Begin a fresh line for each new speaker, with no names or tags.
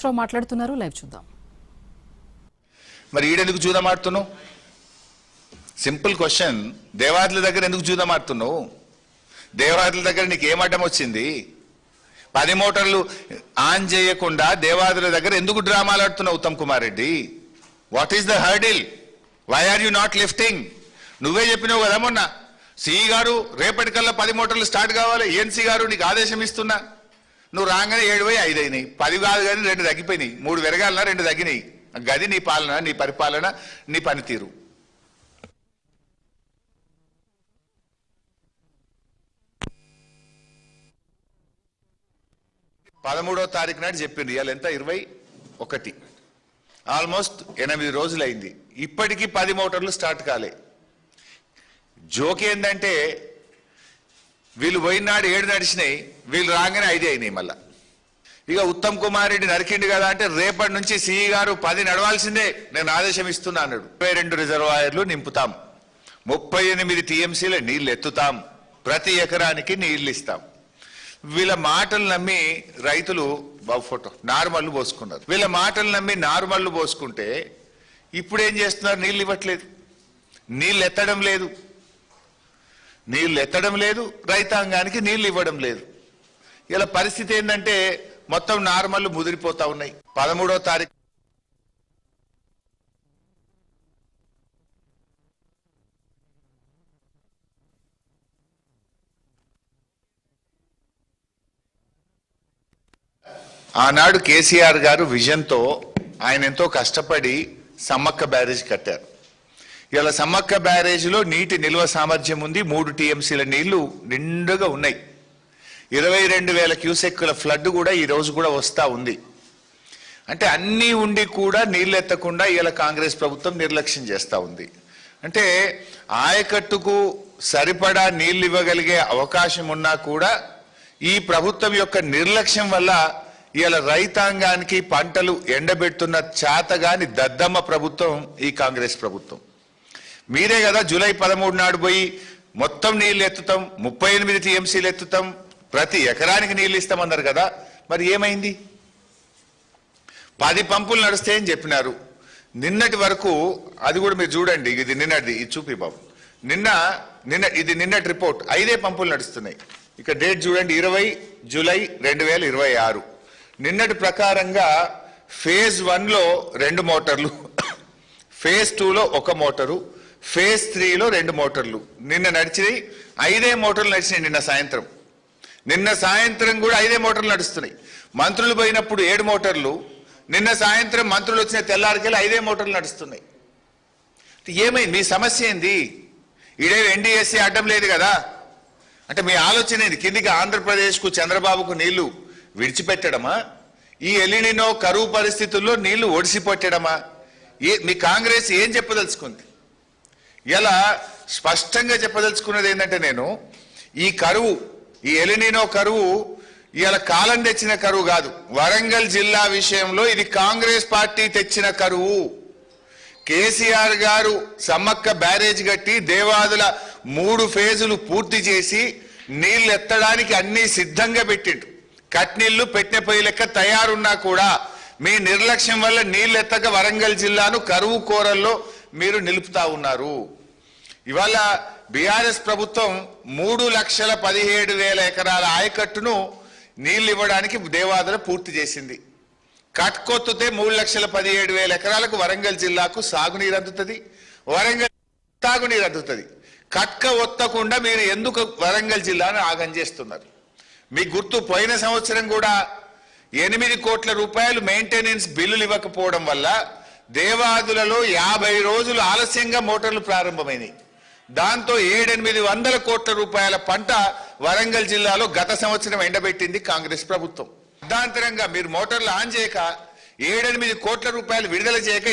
శ్రీనివాసరావు మాట్లాడుతున్నారు, లైవ్ చూద్దాం.
మరి ఈడెందుకు జూదమాడుతున్నావు? Simple question. దేవాదుల దగ్గర ఎందుకు జూదమాడుతున్నావు? దేవాదుల దగ్గర నీకు ఏం అడ్డం వచ్చింది? 10 మోటార్లు ఆన్ చేయకుండా దేవాదుల దగ్గర ఎందుకు డ్రామాలు ఆడుతున్నావు Uttam Kumar Reddy? What is the hurdle? Why are you not lifting? నువ్వే చెప్పినావు కదా మొన్న, సిఈ గారు రేపటికల్లా 10 మోటార్లు స్టార్ట్ కావాలి, ఏఎన్సీ గారు నీకు ఆదేశం ఇస్తున్నా. నువ్వు రాగానే 7 పోయి 5 అయినాయి, 10 కాదు కానీ 2 తగ్గిపోయినాయి, 3 పెరగాలన్నా 2 తగ్గినాయి. గది నీ పాలన, నీ పరిపాలన, నీ పనితీరు. పదమూడవ తారీఖు నాడు చెప్పింది, ఇవాళ ఎంత 21, ఆల్మోస్ట్ 8 రోజులు అయింది. ఇప్పటికీ 10 మోటార్లు స్టార్ట్ కాలే. జోక్ ఏంటంటే వీళ్ళు పోయినాడు 7 నడిచినాయి, వీళ్ళు రాగానే 5 అయినాయి. మళ్ళా ఇక ఉత్తమ్ కుమార్ రెడ్డి నరికిండు కదా అంటే రేపటి నుంచి సిఈ గారు 10 నడవాల్సిందే, నేను ఆదేశం ఇస్తున్నా అన్నాడు. 22 రిజర్వాయర్లు నింపుతాం, 38 టీఎంసీల నీళ్లు ఎత్తుతాం, ప్రతి ఎకరానికి నీళ్లు ఇస్తాం. వీళ్ళ మాటలు నమ్మి రైతులు ఫోటో నార్మల్లు పోసుకున్నారు. వీళ్ళ మాటలు నమ్మి నార్మల్లు పోసుకుంటే ఇప్పుడు ఏం చేస్తున్నారు? నీళ్ళు ఇవ్వట్లేదు, నీళ్ళు ఎత్తడం లేదు, నీళ్ళు ఎత్తడం లేదు, రైతాంగానికి నీళ్లు ఇవ్వడం లేదు. ఇలా పరిస్థితి ఏంటంటే మొత్తం నార్మల్ ముదిరిపోతా ఉన్నాయి. 13వ తారీఖు ఆనాడు కేసీఆర్ గారు విజన్తో ఆయన ఎంతో కష్టపడి సమ్మక్క బ్యారేజ్ కట్టారు. ఇలా సమ్మక్క బ్యారేజ్లో నీటి నిల్వ సామర్థ్యం ఉంది, 3 టీఎంసీల నీళ్లు నిండుగా ఉన్నాయి. 22,000 క్యూసెక్కుల ఫ్లడ్ కూడా ఈ రోజు కూడా వస్తా ఉంది. అంటే అన్నీ ఉండి కూడా నీళ్ళు ఎత్తకుండా ఇలా కాంగ్రెస్ ప్రభుత్వం నిర్లక్ష్యం చేస్తూ ఉంది. అంటే ఆయకట్టుకు సరిపడా నీళ్ళు ఇవ్వగలిగే అవకాశం ఉన్నా కూడా ఈ ప్రభుత్వం యొక్క నిర్లక్ష్యం వల్ల ఇలా రైతాంగానికి పంటలు ఎండబెడుతున్న చేతగాని దద్దమ్మ ప్రభుత్వం ఈ కాంగ్రెస్ ప్రభుత్వం. మీరే కదా జూలై 13 నాడు పోయి మొత్తం నీళ్లు ఎత్తుతాం, 38 టీఎంసీలు ఎత్తుతాం, ప్రతి ఎకరానికి నీళ్ళు ఇస్తామన్నారు కదా. మరి ఏమైంది? 10 పంపులు నడుస్తాయి అని చెప్పినారు. నిన్నటి వరకు అది కూడా మీరు చూడండి, ఇది నిన్నటిది, ఇది చూపి బాబు. ఇది నిన్నటి రిపోర్ట్, 5 పంపులు నడుస్తున్నాయి. ఇక డేట్ చూడండి, 20 జూలై 2026. నిన్నటి ప్రకారంగా ఫేజ్ 1లో 2 మోటార్లు, ఫేజ్ 2లో 1 మోటారు, ఫేజ్ 3లో 2 మోటార్లు. నిన్న నడిచినాయి 5 మోటార్లు నడిచినాయి. నిన్న సాయంత్రం కూడా 5 మోటార్లు నడుస్తున్నాయి. మంత్రులు పోయినప్పుడు 7 మోటార్లు, నిన్న సాయంత్రం మంత్రులు వచ్చిన తెల్లారికెళ్ళి 5 మోటార్లు నడుస్తున్నాయి. ఏమైంది? మీ సమస్య ఏంది? ఇడే ఎన్డీఎస్సీ అడ్డం లేదు కదా. అంటే మీ ఆలోచన ఏంది? కిందికి ఆంధ్రప్రదేశ్కు చంద్రబాబుకు నీళ్లు విడిచిపెట్టడమా? ఈ ఎలినినో కరువు పరిస్థితుల్లో నీళ్లు ఒడిసిపెట్టడమా? మీ కాంగ్రెస్ ఏం చెప్పదలుచుకుంది? ఇలా స్పష్టంగా చెప్పదలుచుకున్నది ఏంటంటే, నేను ఈ కరువు, ఈ ఎలినినో కరువు ఇలా కాలం తెచ్చిన కరువు కాదు. వరంగల్ జిల్లా విషయంలో ఇది కాంగ్రెస్ పార్టీ తెచ్చిన కరువు. కేసీఆర్ గారు సమ్మక్క బ్యారేజ్ కట్టి దేవాదుల 3 ఫేజులు పూర్తి చేసి నీళ్లు ఎత్తడానికి అన్ని సిద్ధంగా పెట్టిండు. కట్నీళ్లు పెట్టిన పొయ్యి లెక్క తయారున్నా కూడా మీ నిర్లక్ష్యం వల్ల నీళ్లు ఎత్తక వరంగల్ జిల్లాను కరువు కోరల్లో మీరు నిలుపుతా ఉన్నారు. ఇవాళ బీఆర్ఎస్ ప్రభుత్వం 3,17,000 ఎకరాల ఆయకట్టును నీళ్లు ఇవ్వడానికి దేవాదుల పూర్తి చేసింది. కట్కొత్తుతే 3,17,000 ఎకరాలకు వరంగల్ జిల్లాకు సాగునీరు అందుతుంది, వరంగల్ తాగునీరు అందుతుంది. కట్క ఒత్తకుండా మీరు ఎందుకు వరంగల్ జిల్లాను ఆగం చేస్తున్నారు? మీ గుర్తు, పోయిన సంవత్సరం కూడా 8 కోట్ల రూపాయలు మెయింటెనెన్స్ బిల్లులు ఇవ్వకపోవడం వల్ల దేవాదులలో 50 రోజులు ఆలస్యంగా మోటార్లు ప్రారంభమైనాయి. దాంతో 700-800 కోట్ల రూపాయల పంట వరంగల్ జిల్లాలో గత సంవత్సరం ఎండబెట్టింది కాంగ్రెస్ ప్రభుత్వం. అర్ధాంతరంగా మీరు మోటార్లు ఆన్ చేయక 7-8 కోట్ల రూపాయలు విడుదల చేయక